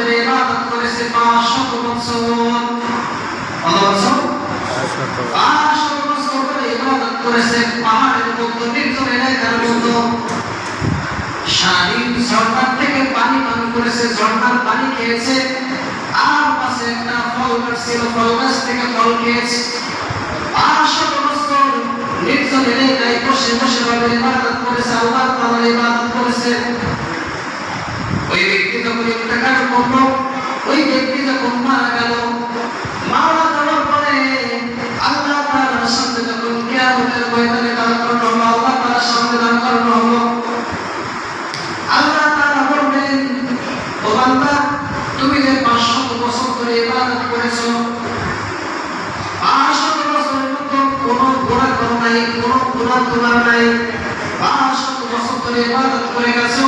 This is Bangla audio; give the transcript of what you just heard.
ধরে ইবাদত করেছে 500 বছর। কত বছর? 500 বছর ধরে ইবাদত করেছে পাহাড়ের মধ্যে নির্জন এলাকার মধ্যে। সারাদিন ঝর্ণার থেকে পানি পান করেছে, ঝর্ণার পানি খেয়েছে, আর পাশে একটা ফল গাছ ছিল, ফল গাছ থেকে ফল খেয়েছে। 500 বছর নির্জন এলাকায় বসে বসে রবের ইবাদত করেছে, আল্লাহ তাআলার ইবাদত করেছে। ওই ব্যক্তি যখন ইন্তেকাল করলো, ওই ব্যক্তি যখন মারা গেল, মারা যাওয়ার পরে আল্লাহ তাআলার সামনে যখন কিয়ামতের ময়দানে দাঁড় করানো হলো, আল্লাহ তাআলার সামনে দাঁড় করানো হলো, আল্লাহ তাআলা বললেন, ও বান্দা, তুমি যে 500 বছর ধরে ইবাদত করেছো, 500 বছরের মধ্যে কোনো গুনাহ করো নাই, কোনো গুনাহ তোমার নাই, 500 বছর ধরে ইবাদত করে গেছো।